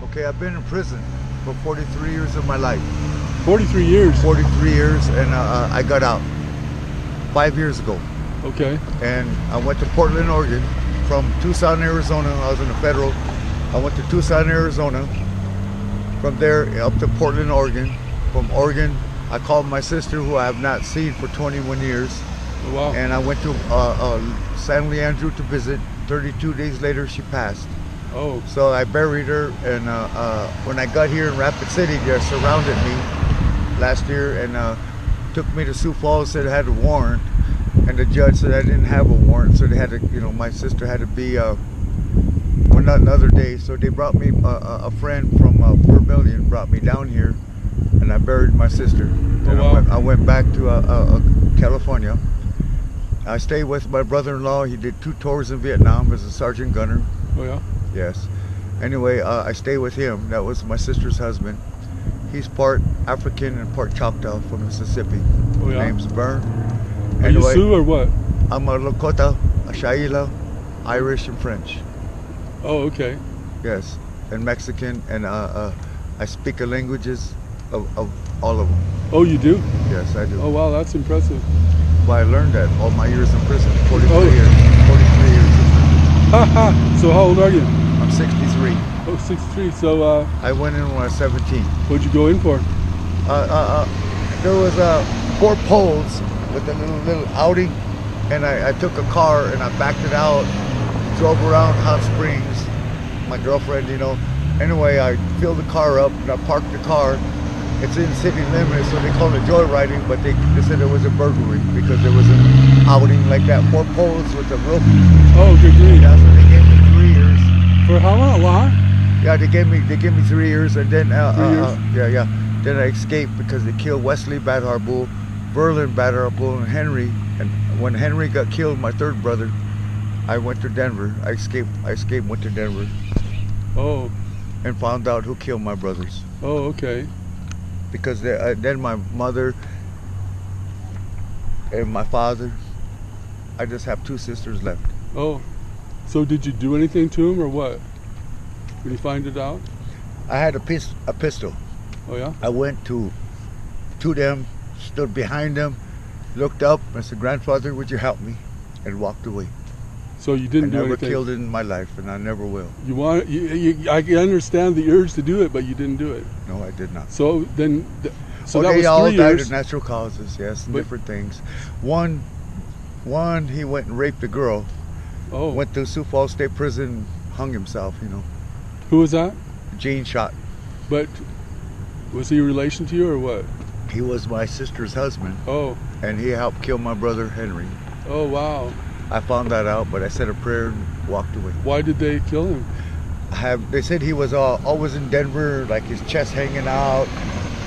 Okay, I've been in prison for 43 years of my life. 43 years. 43 years, and I got out 5 years ago. Okay. And I went to Portland, Oregon, from Tucson, Arizona. I was in the federal. I went to Tucson, Arizona. From there up to Portland, Oregon. From Oregon, I called my sister, who I have not seen for 21 years. Oh, wow. And I went to San Leandro to visit. 32 days later, she passed. Oh. So I buried her, and when I got here in Rapid City, they surrounded me last year and took me to Sioux Falls, said I had a warrant, and the judge said I didn't have a warrant, so they had to, my sister had to be, well, not another day, so they brought me, a friend from Vermilion brought me down here, and I buried my sister. Oh, And wow. I went back to California. I stayed with my brother-in-law. He did 2 tours in Vietnam as a sergeant gunner. Oh, yeah. Yes. Anyway, I stay with him. That was my sister's husband. He's part African and part Choctaw from Mississippi. Oh, yeah. Name's Bern. Are you Anyway, Sioux or what? I'm a Lakota, a Shaila, Irish, and French. Oh, okay. Yes, and Mexican, and I speak the languages of all of them. Oh, you do? Yes, I do. Oh, wow, that's impressive. Well, I learned that all my years in prison. 43 Oh. years. 43 years in prison. Ha ha. So how old are you? I'm 63. Oh, 63. So I went in when I was 17. what'd you go in for? There was 4 poles with a little outing, and I took a car and I backed it out, drove around Hot Springs, my girlfriend, Anyway, I filled the car up and I parked the car. It's in city limits, so they call it joyriding, but they said it was a burglary because there was an outing like that. 4 poles with a roof. Oh, good grief. Yeah, so they gave me 3 years. For how long? Yeah, they gave me 3 years, and then 3 years? yeah. Then I escaped because they killed Wesley Badharbull, Verlin Badharbull, and Henry. And when Henry got killed, my 3rd brother, I went to Denver. I escaped, went to Denver, Oh. and found out who killed my brothers. Oh, okay. Because then my mother and my father, I just have 2 sisters left. Oh. So did you do anything to him or what? When you find it out? I had a pistol. Oh, yeah? I went to them, stood behind them, looked up, and said, "Grandfather, would you help me?" And walked away. So you didn't I do never anything? killed it in my life, and I never will. I can understand the urge to do it, but you didn't do it. No, I did not. So then, so that they was all 3 died years. of natural causes, yes, and But- different things. One, he went and raped a girl, Oh. went to Sioux Falls State Prison, hung himself, Who was that? Gene Shot. But was he a relation to you or what? He was my sister's husband, Oh. and he helped kill my brother Henry. Oh, wow. I found that out, but I said a prayer and walked away. Why did they kill him? They said he was always in Denver, like his chest hanging out,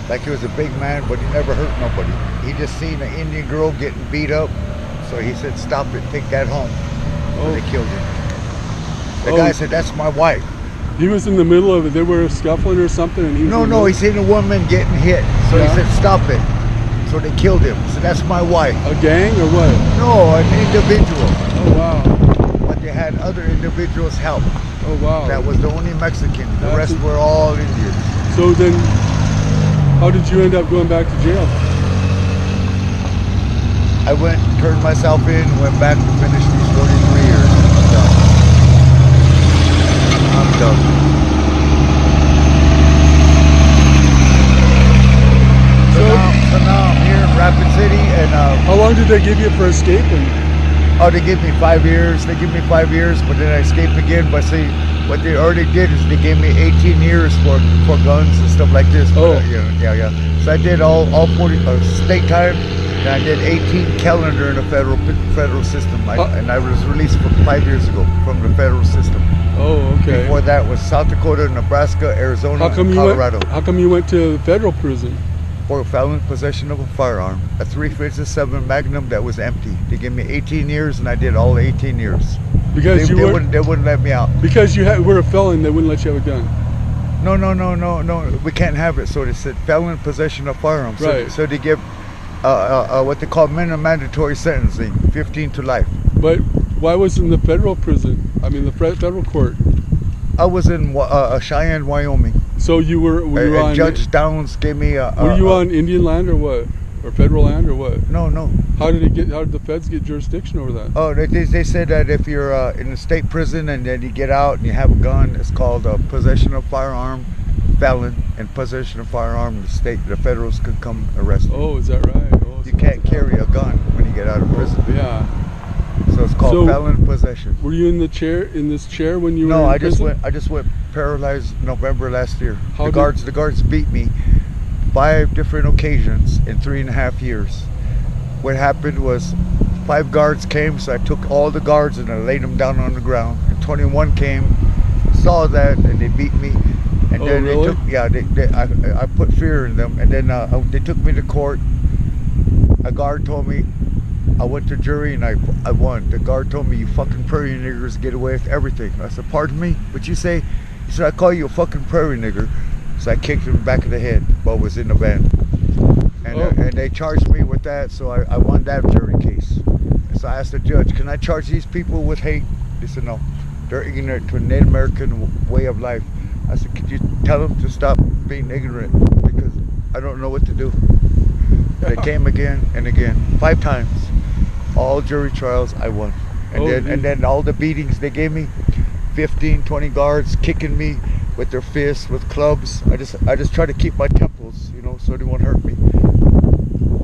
like he was a big man, but he never hurt nobody. He just seen an Indian girl getting beat up, so he said, "Stop it, take that home." So Oh. they killed him. The Oh. guy said, "That's my wife." He was in the middle of it. They were scuffling or something, and he was in the No, middle? he seen a woman getting hit, so Yeah. he said, "Stop it." So they killed him. So that's my wife. A gang or what? No, an individual. Oh, wow. But they had other individuals help. Oh, wow. That was the only Mexican. The That's rest a- were all Indians. So then, how did you end up going back to jail? I went, turned myself in, went back to finish these 43 years. I'm done. I'm done. So now I'm here in Rapid City, and How long did they give you for escaping? they give me 5 years. They give me 5 years, but then I escaped again. But see, what they already did is they gave me 18 years for guns and stuff like this. Oh. But, yeah. So I did all 40 state time, and I did 18 calendar in the federal system. And I was released 5 years ago from the federal system. Oh, okay. Before that was South Dakota, Nebraska, Arizona, How come and you Colorado. went? How come you went to federal prison? For felon possession of a firearm, a 357 Magnum that was empty. They gave me 18 years, and I did all 18 years. Because They wouldn't let me out. because you were a felon, they wouldn't let you have a gun. No. We can't have it. So they said felon possession of firearms. Right. So they give what they call minimum mandatory sentencing, 15 to life. But why wasn't the federal prison? I mean, the federal court. I was in Cheyenne, Wyoming. So you were And on Judge Downs gave me a. were you on Indian land or what? Or federal land or what? No, no. How did the feds get jurisdiction over that? Oh, they said that if you're in a state prison and then you get out and you have a gun, it's called possession of firearm, felon, and possession of firearm. The federals could come arrest you. Oh, is that right? Oh, You can't carry a gun when you get out of prison. Yeah. So it's called felon possession. Were you in this chair when you were No, in I just prison? went paralyzed November last year. How The guards beat me 5 different occasions in 3.5 years. What happened was 5 guards came, so I took all the guards and I laid them down on the ground. And 21 came, saw that, and they beat me. And Oh, then really? I put fear in them. And then they took me to court. A guard told me, I went to jury and I won. The guard told me, you fucking prairie niggers get away with everything. I said, pardon me? What'd you say? He said, I call you a fucking prairie nigger. So I kicked him in the back of the head while I was in the van. And they charged me with that, so I won that jury case. So I asked the judge, can I charge these people with hate? He said, no. They're ignorant to a Native American way of life. I said, could you tell them to stop being ignorant? Because I don't know what to do. They came again and again, 5 times. All jury trials, I won. And then all the beatings they gave me, 15, 20 guards kicking me with their fists, with clubs. I just try to keep my temples, so they won't hurt me.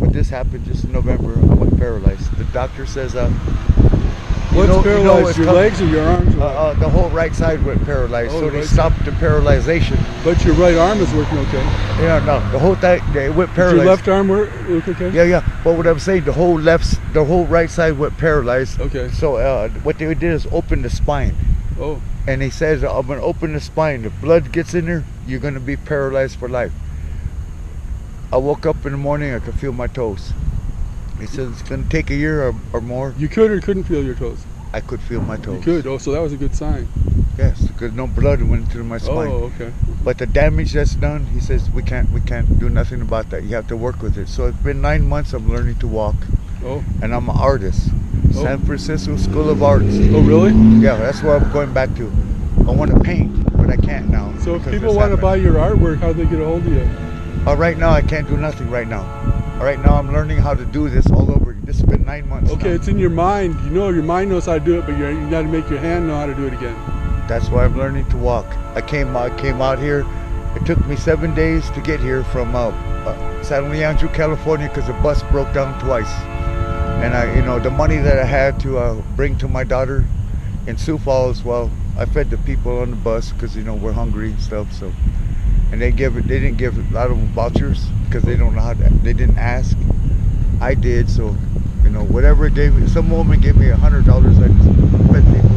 But this happened just in November. I went paralyzed. The doctor says, what's paralyzed? Your legs or your arms? The whole right side went paralyzed, so they right stopped the paralyzation. But your right arm is working okay. Yeah, no, the whole thing, it went paralyzed. Your left arm work okay? Yeah. But what I'm saying, the whole right side went paralyzed. Okay. So what they did is open the spine. Oh. And he says, I'm going to open the spine. If blood gets in there, you're going to be paralyzed for life. I woke up in the morning, I could feel my toes. He says it's going to take a year or more. You could or couldn't feel your toes? I could feel my toes. You could? Oh, so that was a good sign. Yes, because no blood went into my spine. Oh, okay. But the damage that's done, he says, we can't do nothing about that. You have to work with it. So it's been 9 months of learning to walk. Oh. And I'm an artist. Oh. San Francisco School of Arts. Oh, really? Yeah, that's where I'm going back to. I want to paint, but I can't now. So if people want to buy your artwork, how do they get a hold of you? Right now, I can't do nothing right now. Right now, I'm learning how to do this all over. This has been 9 months Okay, now. it's in your mind. Your mind knows how to do it, but you got to make your hand know how to do it again. That's why I'm learning to walk. I came out here. It took me 7 days to get here from San Leandro, California, because the bus broke down twice. And the money that I had to bring to my daughter in Sioux Falls, well, I fed the people on the bus because we're hungry and stuff. So, and they didn't give a lot of them vouchers because they don't know how to. They didn't ask. I did, so whatever it gave me. Some woman gave me $100. I just fed people.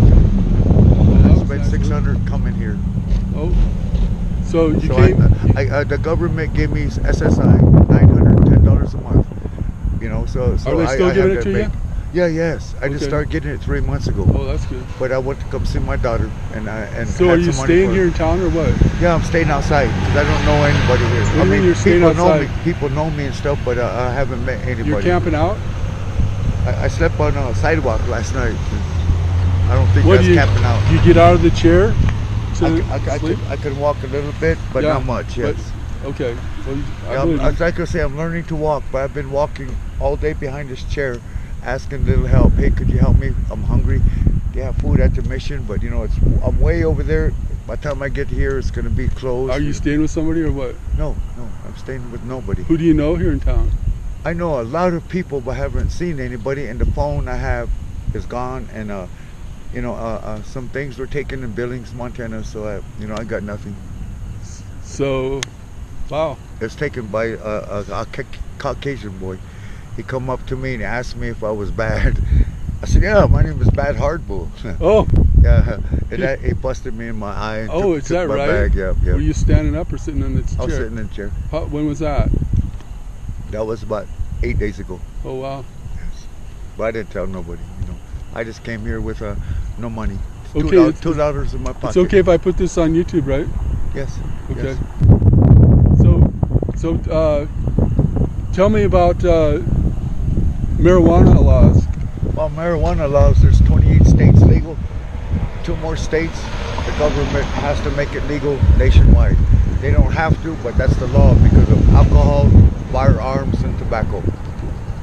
I spent $600 coming here. Oh, so you So came. the government gave me SSI $910 a month. So Are they still giving it to you? Yeah, yes. I just Okay. started getting it 3 months ago. Oh, that's good. But I went to come see my daughter, and So had are you some money staying for here it. in town or what? Yeah, I'm staying outside because I don't know anybody here. What do you mean you're staying people know me. outside? People know me and stuff, but I haven't met anybody. You're camping out? I slept on a sidewalk last night. I don't think What that's do you, camping out. you get out of the chair to sleep? I can walk a little bit, but Yeah, not much. Yes. Okay. Well, Like I say, I'm learning to walk, but I've been walking all day behind this chair, asking a little help. Hey, could you help me? I'm hungry. They have food at the mission, but I'm way over there. By the time I get here, it's gonna be closed. Are you staying with somebody or what? No, I'm staying with nobody. Who do you know here in town? I know a lot of people, but haven't seen anybody. And the phone I have is gone, and some things were taken in Billings, Montana. So I got nothing. So, wow. It's taken by a Caucasian boy. He come up to me and asked me if I was bad. I said, yeah, my name is Bad Hardbull. Oh. Yeah, and he busted me in my eye. And Is that my right? Bag. Yeah. Were you standing up or sitting in the chair? I was sitting in the chair. When was that? That was about 8 days ago. Oh, wow. Yes. But I didn't tell nobody. I just came here with no money. Okay, $2 in my pocket. It's okay if I put this on YouTube, right? Yes. Okay. Yes. So, tell me about marijuana laws. Well, marijuana laws, there's 28 states legal, 2 more states. government has to make it legal nationwide. They don't have to, but that's the law because of alcohol, firearms, and tobacco.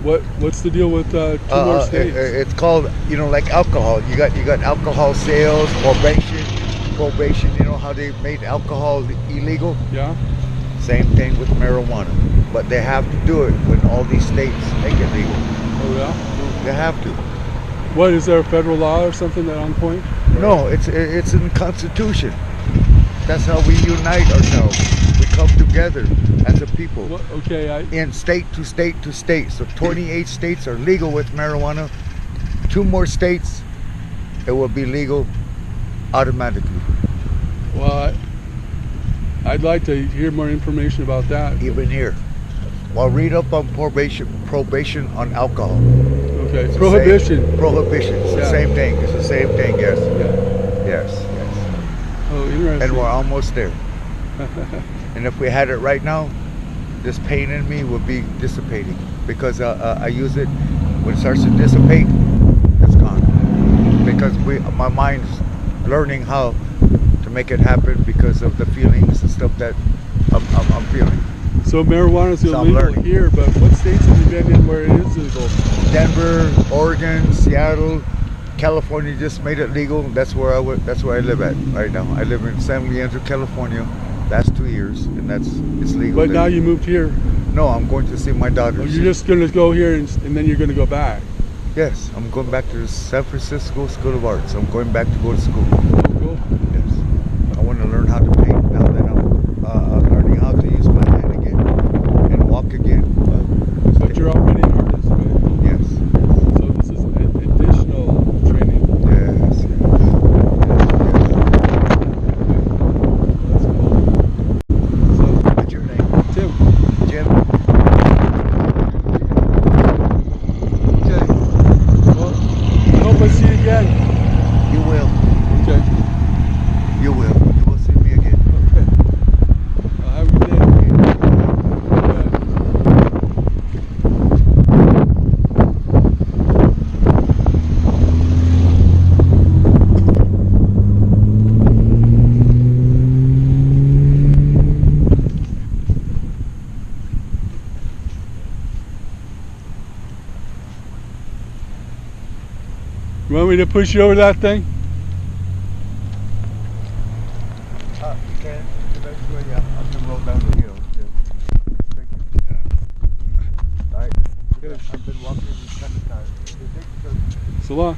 What's the deal with two more states? It's called, like alcohol. You got alcohol sales, probation. You know how they made alcohol illegal? Yeah. Same thing with marijuana, but they have to do it when all these states make it legal. Oh yeah. They have to. What is there a federal law or something that on point? No, it's in the Constitution. That's how we unite ourselves. We come together as a people. What, okay, In state to state to state. So 28 states are legal with marijuana. 2 more states, it will be legal automatically. well, I'd like to hear more information about that. Even here. Well, read up on probation on alcohol. Okay, It's the prohibition. same- prohibition. It's the Yeah. same thing. It's the same thing. Yes. Yeah. Yes. Oh, interesting. And we're almost there. And if we had it right now, this pain in me would be dissipating because I use it. When it starts to dissipate, it's gone. Because my mind's learning how to make it happen because of the feelings and stuff that I'm feeling. So marijuana's So I'm illegal learning. here, but what states have you been in where it is legal? Denver, Oregon, Seattle, California just made it legal. That's where I live at right now. I live in San Leandro, California. That's 2 years, and it's legal. But there. now you moved here. No, I'm going to see my daughter. Oh, you're just going to go here and then you're going to go back. Yes, I'm going back to the San Francisco School of Arts. I'm going back to go to school. Oh, cool. Yes, I want to learn how to paint now that I'm learning how to use my hand again and walk again. But you're already an artist, right? Yes, So this is an additional training. yes, yes. That's cool. So, What's your name? Tim, Jim. okay. Well, I hope I see you again. You will. Okay. You will. You will see me again. Okay. Have a good day. You want me to push you over that thing? You can. Eventually, yeah. I can roll down the hill. Yeah. Thank you. All right. Good. I've been walking kind of tired. So long.